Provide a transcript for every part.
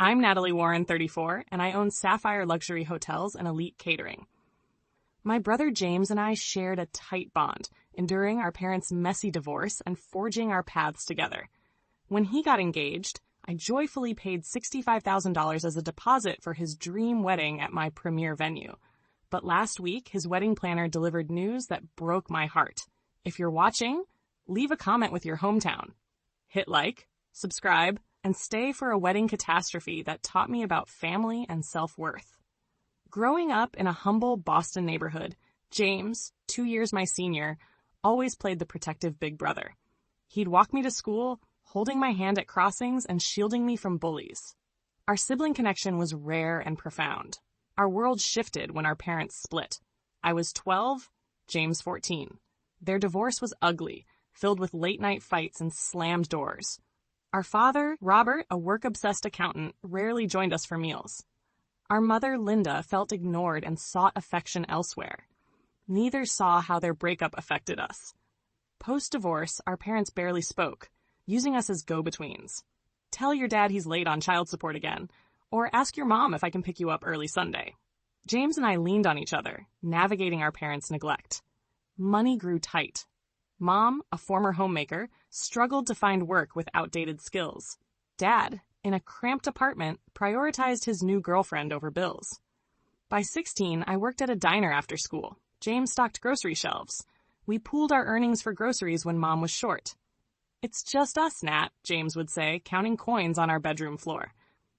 I'm Natalie Warren, 34, and I own Sapphire Luxury Hotels and Elite Catering. My brother James and I shared a tight bond, enduring our parents' messy divorce and forging our paths together. When he got engaged, I joyfully paid $65,000 as a deposit for his dream wedding at my premier venue. But last week, his wedding planner delivered news that broke my heart. If you're watching, leave a comment with your hometown. Hit like, subscribe, and stay for a wedding catastrophe that taught me about family and self-worth. Growing up in a humble Boston neighborhood, James, 2 years my senior, always played the protective big brother. He'd walk me to school, holding my hand at crossings and shielding me from bullies. Our sibling connection was rare and profound. Our world shifted when our parents split. I was 12, James 14. Their divorce was ugly, filled with late-night fights and slammed doors. Our father, Robert, a work-obsessed accountant, rarely joined us for meals. Our mother, Linda, felt ignored and sought affection elsewhere. Neither saw how their breakup affected us. Post-divorce, our parents barely spoke, using us as go-betweens. Tell your dad he's late on child support again, or ask your mom if I can pick you up early Sunday. James and I leaned on each other, navigating our parents' neglect. Money grew tight. Mom, a former homemaker, struggled to find work with outdated skills. Dad, in a cramped apartment, prioritized his new girlfriend over bills. By 16, I worked at a diner after school. James stocked grocery shelves. We pooled our earnings for groceries when Mom was short. "It's just us, Nat," James would say, counting coins on our bedroom floor.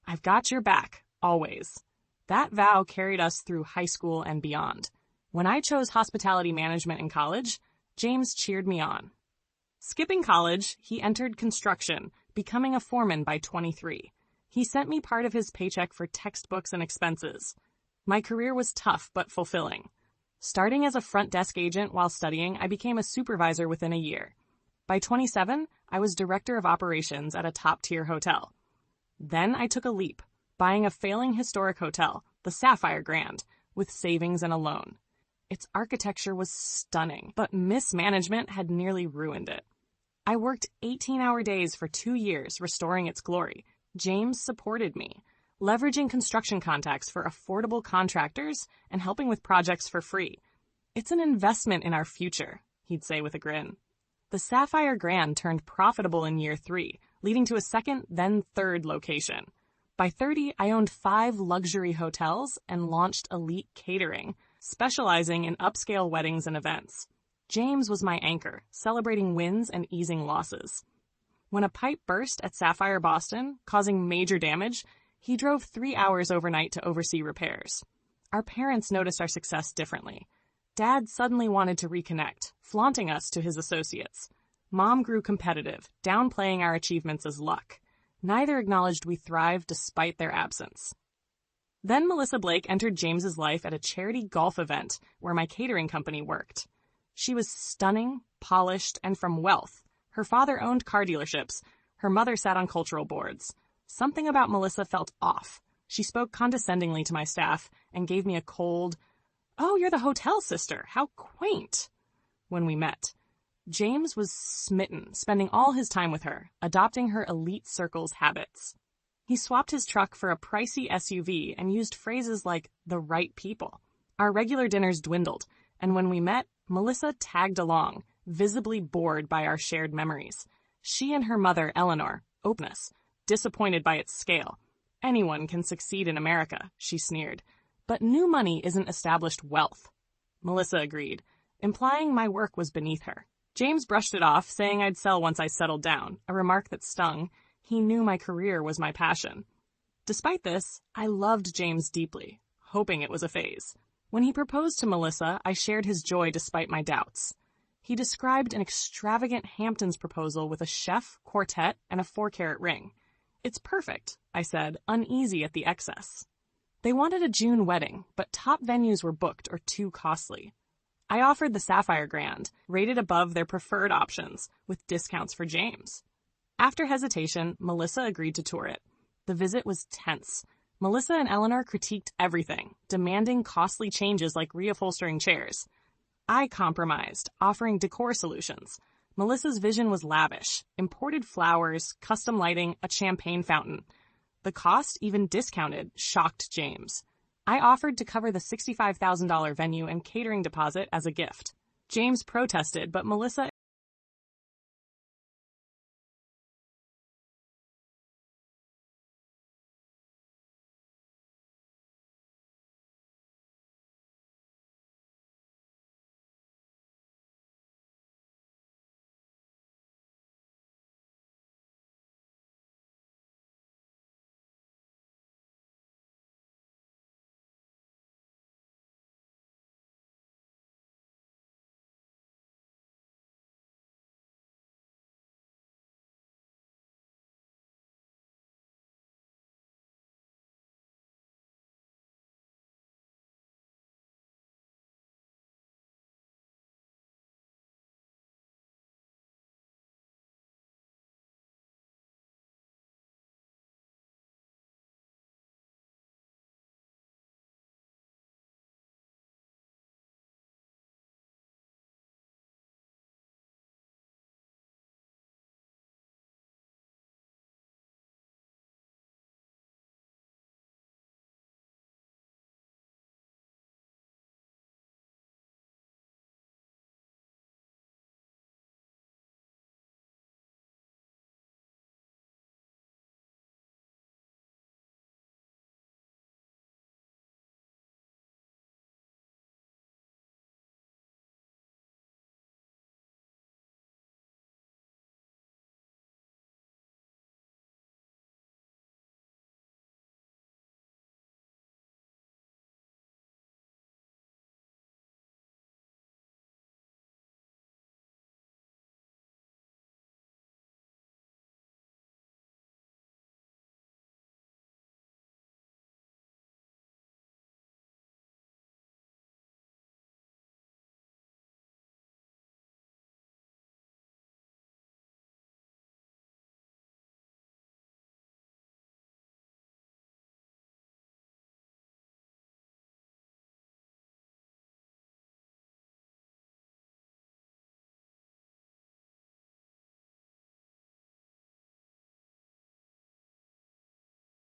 "I've got your back, always." That vow carried us through high school and beyond. When I chose hospitality management in college, James cheered me on. Skipping college, he entered construction, becoming a foreman by 23. He sent me part of his paycheck for textbooks and expenses. My career was tough but fulfilling. Starting as a front desk agent while studying, I became a supervisor within a year. By 27, I was director of operations at a top-tier hotel. Then I took a leap, buying a failing historic hotel, the Sapphire Grand, with savings and a loan. Its architecture was stunning, but mismanagement had nearly ruined it. I worked 18-hour days for 2 years, restoring its glory. James supported me, leveraging construction contacts for affordable contractors and helping with projects for free. "It's an investment in our future," he'd say with a grin. The Sapphire Grand turned profitable in year 3, leading to a second, then third location. By 30, I owned 5 luxury hotels and launched Elite Catering, specializing in upscale weddings and events. James was my anchor, celebrating wins and easing losses. When a pipe burst at Sapphire Boston, causing major damage, he drove 3 hours overnight to oversee repairs. Our parents noticed our success differently. Dad suddenly wanted to reconnect, flaunting us to his associates. Mom grew competitive, downplaying our achievements as luck. Neither acknowledged we thrived despite their absence. Then Melissa Blake entered James's life at a charity golf event where my catering company worked. She was stunning, polished, and from wealth. Her father owned car dealerships. Her mother sat on cultural boards. Something about Melissa felt off. She spoke condescendingly to my staff and gave me a cold, "Oh, you're the hotel sister. How quaint," when we met. James was smitten, spending all his time with her, adopting her elite circle's habits. He swapped his truck for a pricey SUV and used phrases like "the right people." Our regular dinners dwindled, and when we met, Melissa tagged along, visibly bored by our shared memories. She and her mother, Eleanor, openness, disappointed by its scale. "Anyone can succeed in America," she sneered. "But new money isn't established wealth." Melissa agreed, implying my work was beneath her. James brushed it off, saying I'd sell once I settled down, a remark that stung. He knew my career was my passion. Despite this, I loved James deeply, hoping it was a phase. When he proposed to Melissa, I shared his joy despite my doubts. He described an extravagant Hamptons proposal with a chef, quartet, and a 4-carat ring. "It's perfect," I said, uneasy at the excess. They wanted a June wedding, but top venues were booked or too costly. I offered the Sapphire Grand, rated above their preferred options, with discounts for James. After hesitation, Melissa agreed to tour it. The visit was tense. Melissa and Eleanor critiqued everything, demanding costly changes like reupholstering chairs. I compromised, offering decor solutions. Melissa's vision was lavish: imported flowers, custom lighting, a champagne fountain. The cost, even discounted, shocked James. I offered to cover the $65,000 venue and catering deposit as a gift. James protested, but Melissa